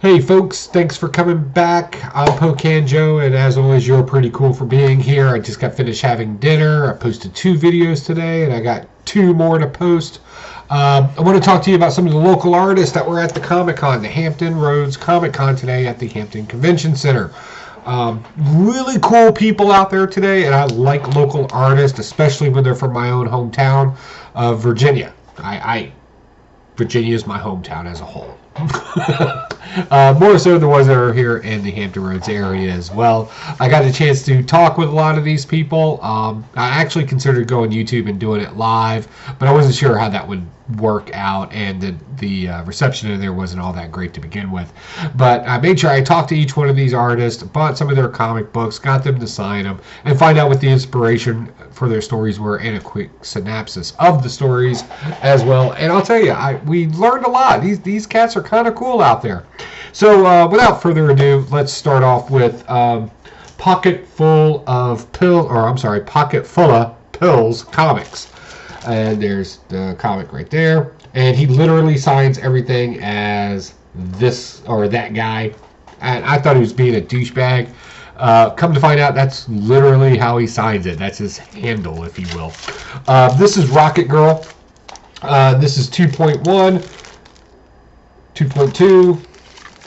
Hey folks, thanks for coming back. I'm Pocan Joe, and as always, you're pretty cool for being here. I just got finished having dinner. I posted 2 videos today, and I got 2 more to post. I want to talk to you about some of the local artists that were at the Comic-Con, the Hampton Roads Comic-Con today at the Hampton Convention Center. Really cool people out there today, and I like local artists, especially when they're from my own hometown of Virginia. Virginia is my hometown as a whole. More so the ones that are here in the Hampton Roads area as well. I got a chance to talk with a lot of these people. I actually considered going YouTube and doing it live, but I wasn't sure how that would work out, and the reception in there wasn't all that great to begin with. But I made sure I talked to each one of these artists, bought some of their comic books, got them to sign them, and find out what the inspiration for their stories were, and a quick synopsis of the stories as well. And I'll tell you, we learned a lot. These cats are kind of cool out there. So without further ado, let's start off with Pocket Full of Pills comics. And there's the comic right there. And he literally signs everything as this or that guy. And I thought he was being a douchebag. Come to find out, that's literally how he signs it. That's his handle, if you will. This is Rocket Girl. This is 2.1, 2.2,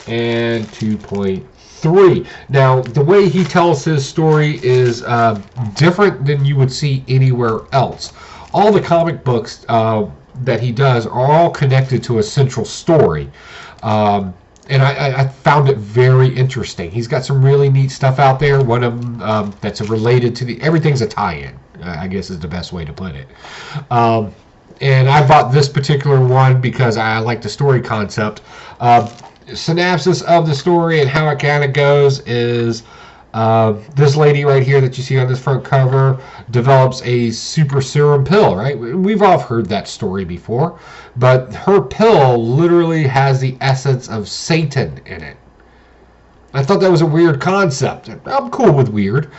and 2.3. Now, the way he tells his story is different than you would see anywhere else. All the comic books that he does are all connected to a central story. And I found it very interesting. He's got some really neat stuff out there. One of them that's related to everything's a tie-in, I guess is the best way to put it. And I bought this particular one because I like the story concept. Synopsis of the story and how it kind of goes is this lady right here that you see on this front cover develops a super serum pill, right? We've all heard that story before, but her pill literally has the essence of Satan in it. I thought that was a weird concept. I'm cool with weird.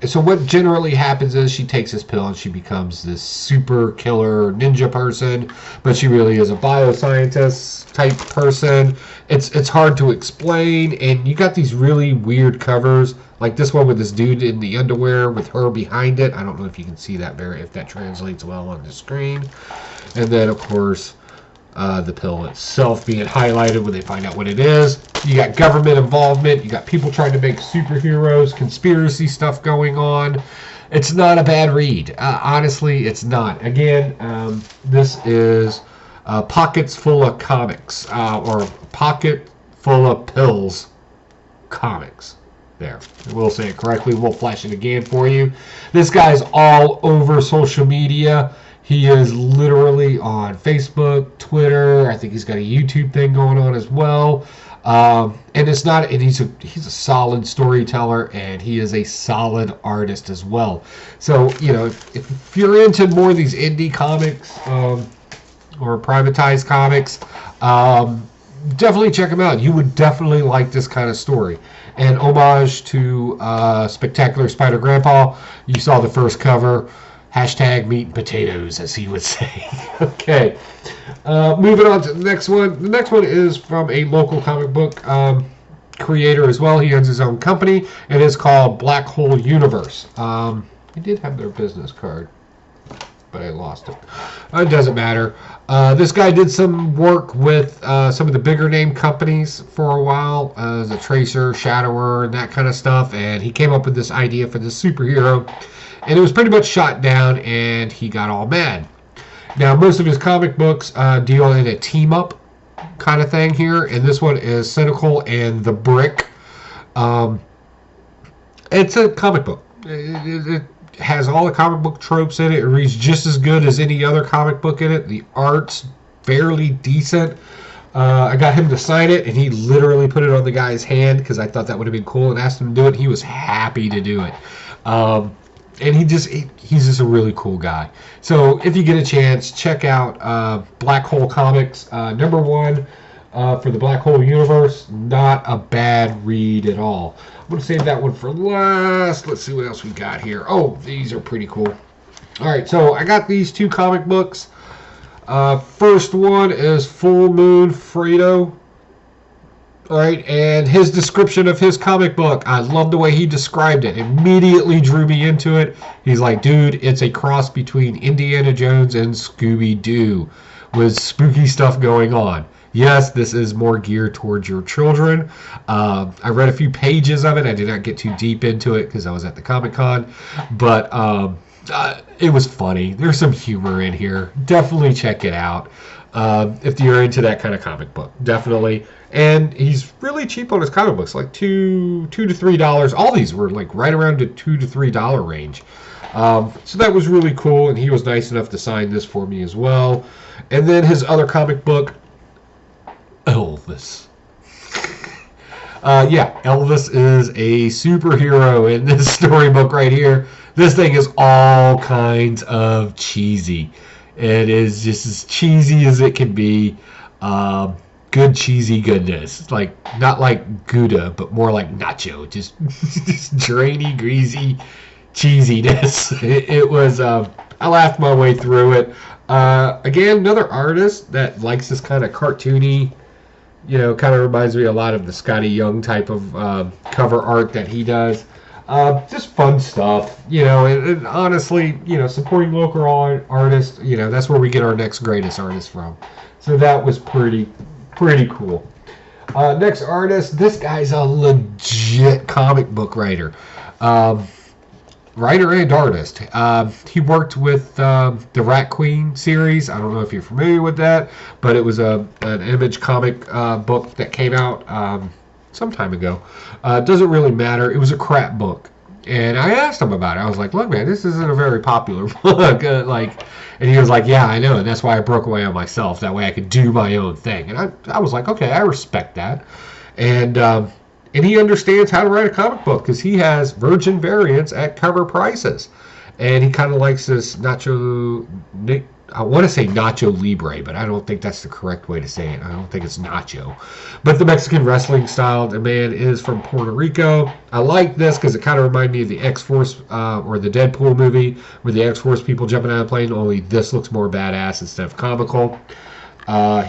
So what generally happens is she takes this pill and she becomes this super killer ninja person, but she really is a bioscientist type person. It's hard to explain, and you got these really weird covers, like this one with this dude in the underwear with her behind it. I don't know if you can see that if that translates well on the screen. And then, of course, the pill itself being highlighted when they find out what it is. You got government involvement. You got people trying to make superheroes, conspiracy stuff going on. It's not a bad read. Honestly, it's not. Again, this is Pockets Full of Comics, or Pocket Full of Pills comics. There. We'll say it correctly. We'll flash it again for you. This guy's all over social media. He is literally on Facebook, Twitter. I think he's got a YouTube thing going on as well. And it's not. And he's a solid storyteller, and he is a solid artist as well. So if you're into more of these indie comics or privatized comics, definitely check him out. You would definitely like this kind of story. And homage to Spectacular Spider Grandpa. You saw the first cover. Hashtag meat and potatoes, as he would say. Okay. Moving on to the next one. The next one is from a local comic book creator as well. He owns his own company, and it's called Black Hole Universe. I did have their business card, but I lost it. It doesn't matter. This guy did some work with some of the bigger name companies for a while, as a tracer, shadower, and that kind of stuff, and he came up with this idea for this superhero. And it was pretty much shot down, and he got all mad. Now, most of his comic books deal in a team-up kind of thing here, and this one is Cynical and the Brick. It's a comic book. It has all the comic book tropes in it. It reads just as good as any other comic book in it. The art's fairly decent. I got him to sign it, and he literally put it on the guy's hand because I thought that would have been cool, and asked him to do it. He was happy to do it. And he's just a really cool guy. So if you get a chance, check out Black Hole Comics. Number 1 for the Black Hole Universe. Not a bad read at all. I'm going to save that one for last. Let's see what else we got here. Oh, these are pretty cool. All right, so I got these 2 comic books. First one is Full Moon Fredo. All right, and his description of his comic book, I love the way he described it. Immediately drew me into it. He's like, dude, it's a cross between Indiana Jones and Scooby-Doo with spooky stuff going on. Yes, this is more geared towards your children. I read a few pages of it. I did not get too deep into it because I was at the Comic-Con, but it was funny. There's some humor in here. Definitely check it out if you're into that kind of comic book. Definitely. And he's really cheap on his comic books, like $2 to $3. All these were like right around the $2 to $3 range. So that was really cool, and he was nice enough to sign this for me as well. And then his other comic book, Elvis. Yeah, Elvis is a superhero in this storybook right here. This thing is all kinds of cheesy. It is just as cheesy as it can be. Good cheesy goodness. Like, not like Gouda, but more like nacho. Just drainy, greasy cheesiness. It was, I laughed my way through it. Again, another artist that likes this kind of cartoony, kind of reminds me a lot of the Scotty Young type of cover art that he does. Just fun stuff, and honestly, supporting local artists, that's where we get our next greatest artist from. So that was pretty cool. Next artist, this guy's a legit comic book writer. Writer and artist. He worked with the Rat Queen series. I don't know if you're familiar with that, but it was an Image comic book that came out some time ago. Doesn't really matter. It was a crap book. And I asked him about it. I was like, look, man, this isn't a very popular book. And he was like, yeah, I know. And that's why I broke away on myself. That way I could do my own thing. And I was like, okay, I respect that. And he understands how to write a comic book because he has virgin variants at cover prices. And he kind of likes this I want to say Nacho Libre, but I don't think that's the correct way to say it. I don't think it's Nacho. But the Mexican wrestling style, the man is from Puerto Rico. I like this because it kind of reminded me of the X-Force or the Deadpool movie with the X-Force people jumping out of the plane, only this looks more badass instead of comical.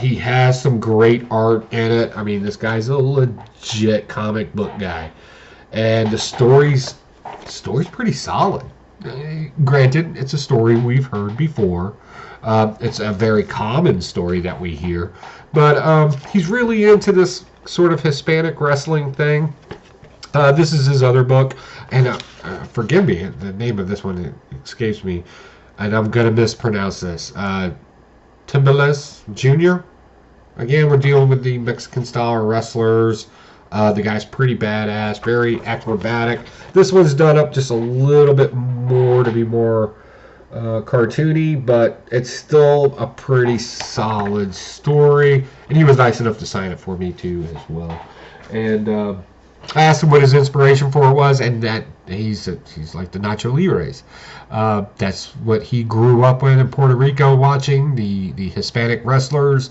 He has some great art in it. I mean, this guy's a legit comic book guy. And the story's pretty solid. Granted, it's a story we've heard before. It's a very common story that we hear. But he's really into this sort of Hispanic wrestling thing. This is his other book. And forgive me, the name of this one escapes me. And I'm going to mispronounce this. Timbales Jr. Again, we're dealing with the Mexican-style wrestlers. The guy's pretty badass, very acrobatic. This one's done up just a little bit more to be more cartoony, but it's still a pretty solid story. And he was nice enough to sign it for me too, as well. And I asked him what his inspiration for it was, and that he's like the Nacho Libres. That's what he grew up with in Puerto Rico, watching the Hispanic wrestlers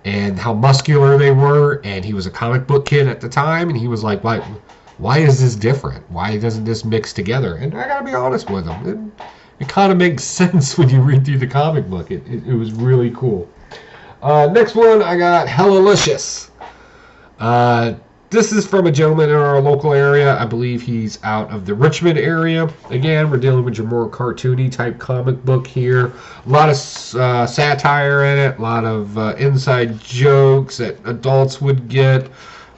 and how muscular they were. And he was a comic book kid at the time, and he was like, why is this different? Why doesn't this mix together? And I gotta be honest with him, it kind of makes sense when you read through the comic book. It was really cool. Next one, I got Hellalicious. This is from a gentleman in our local area. I believe he's out of the Richmond area. Again, we're dealing with your more cartoony type comic book here. A lot of satire in it. A lot of inside jokes that adults would get.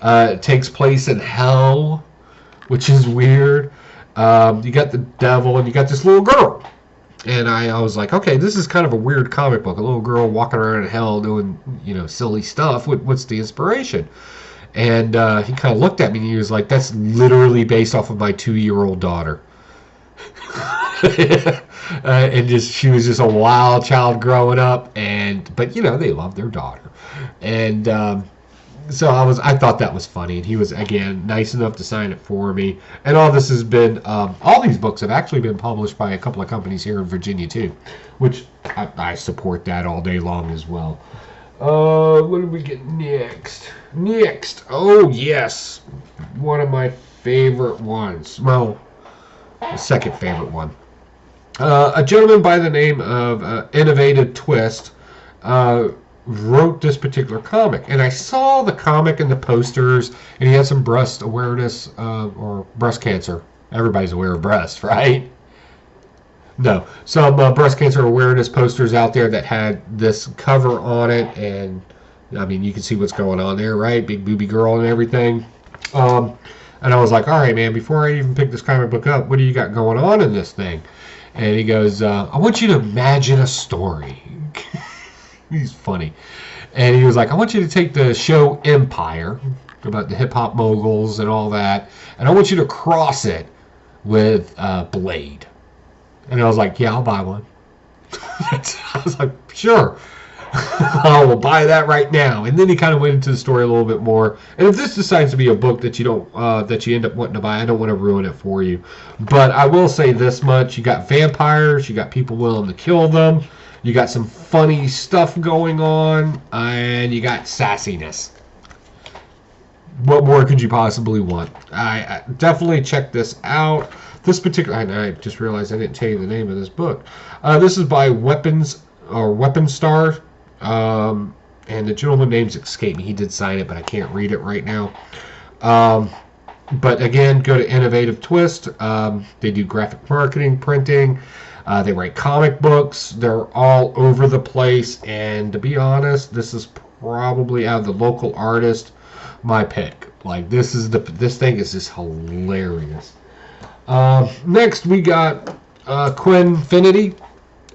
It takes place in hell, which is weird. You got the devil and you got this little girl. And I was like, okay, this is kind of a weird comic book. A little girl walking around in hell doing, silly stuff. What's the inspiration? And he kind of looked at me and he was like, that's literally based off of my 2-year-old daughter. And she was just a wild child growing up. But they love their daughter. And so I thought that was funny. And he was, again, nice enough to sign it for me. And all this has been, all these books have actually been published by a couple of companies here in Virginia too, which I support that all day long as well. What did we get next? Oh, yes. One of my favorite ones. Well, the second favorite one. A gentleman by the name of Innovative Twist wrote this particular comic. And I saw the comic and the posters, and he had some breast awareness or breast cancer. Everybody's aware of breast, right? No, some breast cancer awareness posters out there that had this cover on it, and I mean, you can see what's going on there, right? Big booby girl and everything. And I was like, all right, man, before I even pick this comic book up, what do you got going on in this thing? And he goes, I want you to imagine a story. He's funny. And he was like, I want you to take the show Empire, about the hip-hop moguls and all that, and I want you to cross it with Blade. And I was like, yeah, I'll buy one. I was like, sure. I will buy that right now. And then he kind of went into the story a little bit more. And if this decides to be a book that you don't, that you end up wanting to buy, I don't want to ruin it for you. But I will say this much: you got vampires, you got people willing to kill them, you got some funny stuff going on, and you got sassiness. What more could you possibly want? I definitely check this out. This particular, I just realized I didn't tell you the name of this book. This is by Weapon Star. And the gentleman's name's escaped me. He did sign it, but I can't read it right now. But again, go to Innovative Twist. They do graphic marketing, printing. They write comic books. They're all over the place. And to be honest, this is probably, out of the local artist, my pick. Like, this thing is just hilarious. Next, we got Quinn Infiniti.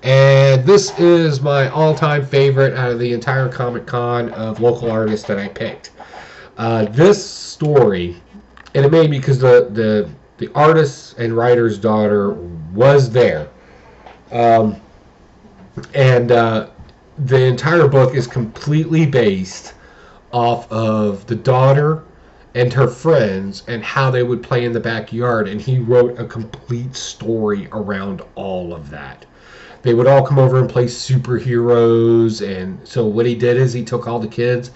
And this is my all-time favorite out of the entire Comic Con of local artists that I picked. This story, and it made me because the artist and writer's daughter was there. And the entire book is completely based off of the daughter and her friends and how they would play in the backyard. And he wrote a complete story around all of that. They would all come over and play superheroes, and so what he did is he took all the kids,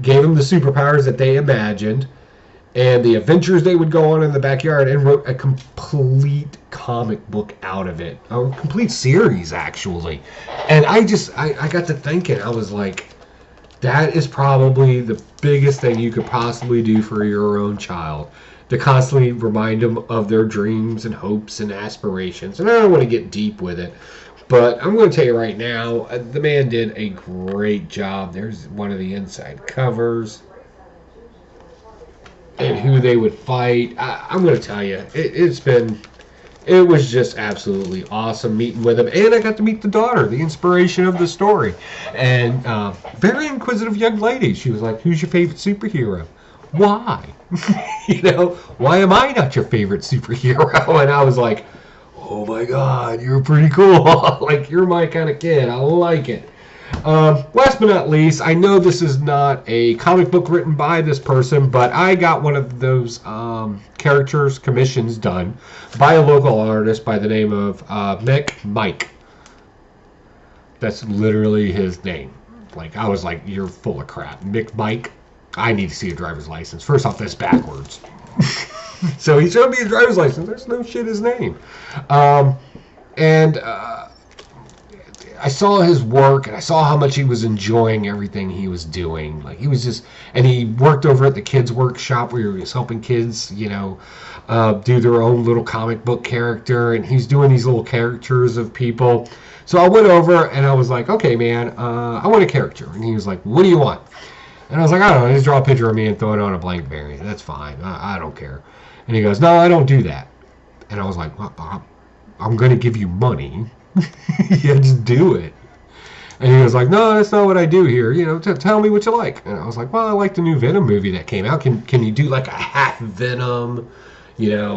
gave them the superpowers that they imagined, and the adventures they would go on in the backyard, and wrote a complete comic book out of it. A complete series, actually. And I got to thinking, I was like, that is probably the biggest thing you could possibly do for your own child. To constantly remind them of their dreams and hopes and aspirations. And I don't want to get deep with it, but I'm going to tell you right now, the man did a great job. There's one of the inside covers. And who they would fight. I'm going to tell you, it was just absolutely awesome meeting with him. And I got to meet the daughter, the inspiration of the story. And very inquisitive young lady. She was like, who's your favorite superhero? Why? Why am I not your favorite superhero? And I was like, oh my God, you're pretty cool. Like, you're my kind of kid. I like it. Last but not least, I know this is not a comic book written by this person, but I got one of those characters commissions done by a local artist by the name of Mike. That's literally his name. Like, I was like, you're full of crap. Mike. I need to see a driver's license. First off, that's backwards. So he showed me his driver's license. There's no shit his name. And I saw his work, and I saw how much he was enjoying everything he was doing. Like, he was just, and he worked over at the kids' workshop where he was helping kids, do their own little comic book character, and he's doing these little caricatures of people. So I went over, and I was like, okay, man, I want a character. And he was like, what do you want? And I was like, I don't know, just draw a picture of me and throw it on a blank variant. That's fine. I don't care. And he goes, no, I don't do that. And I was like, well, I'm going to give you money. Yeah, just do it. And he was like, no, that's not what I do here. Tell me what you like. And I was like, well, I like the new Venom movie that came out. Can you do like a half Venom,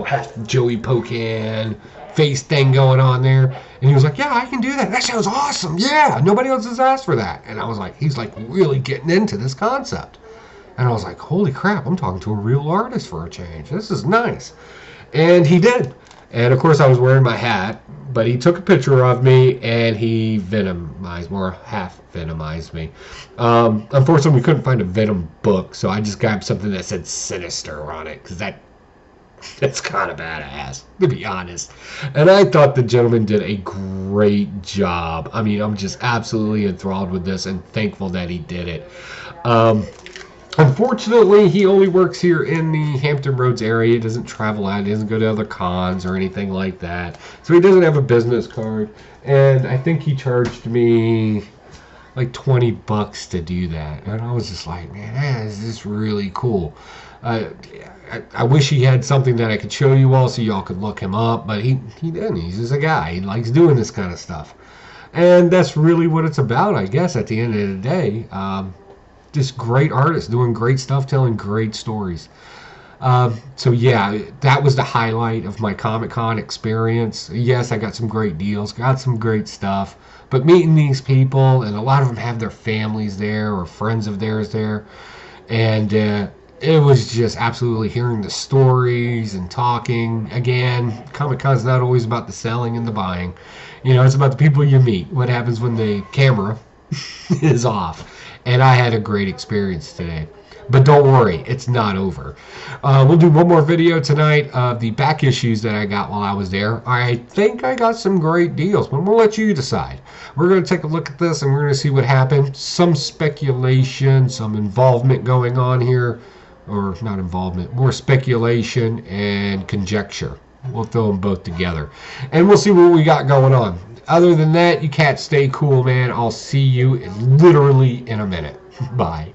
half Joey Pocan face thing going on there? And he was like, yeah, I can do that. That sounds awesome. Yeah, nobody else has asked for that. And I was like, he's like really getting into this concept. And I was like, holy crap, I'm talking to a real artist for a change. This is nice. And he did. And of course I was wearing my hat, but he took a picture of me and he venomized, or half venomized me. Unfortunately, we couldn't find a Venom book, so I just grabbed something that said Sinister on it, because that That's kind of badass, to be honest. And I thought the gentleman did a great job. I mean, I'm just absolutely enthralled with this and thankful that he did it. Unfortunately, he only works here in the Hampton Roads area. He doesn't travel out. He doesn't go to other cons or anything like that. So he doesn't have a business card. And I think he charged me like $20 to do that. And I was just like, man, this is really cool. I wish he had something that I could show you all so y'all could look him up, but he didn't. He's just a guy. He likes doing this kind of stuff. And that's really what it's about, I guess, at the end of the day. Just great artists doing great stuff, telling great stories. So yeah, that was the highlight of my Comic-Con experience. Yes, I got some great deals, got some great stuff, but meeting these people, and a lot of them have their families there or friends of theirs there, and it was just absolutely hearing the stories and talking. Again, Comic-Con's not always about the selling and the buying. You know, it's about the people you meet. What happens when the camera is off. And I had a great experience today. But don't worry, it's not over. We'll do one more video tonight of the back issues that I got while I was there. I think I got some great deals, but we'll let you decide. We're going to take a look at this and we're going to see what happened. Some speculation, some involvement going on here. Or not involvement, more speculation and conjecture. We'll throw them both together. And we'll see what we got going on. Other than that, you cats stay cool, man. I'll see you literally in a minute. Bye.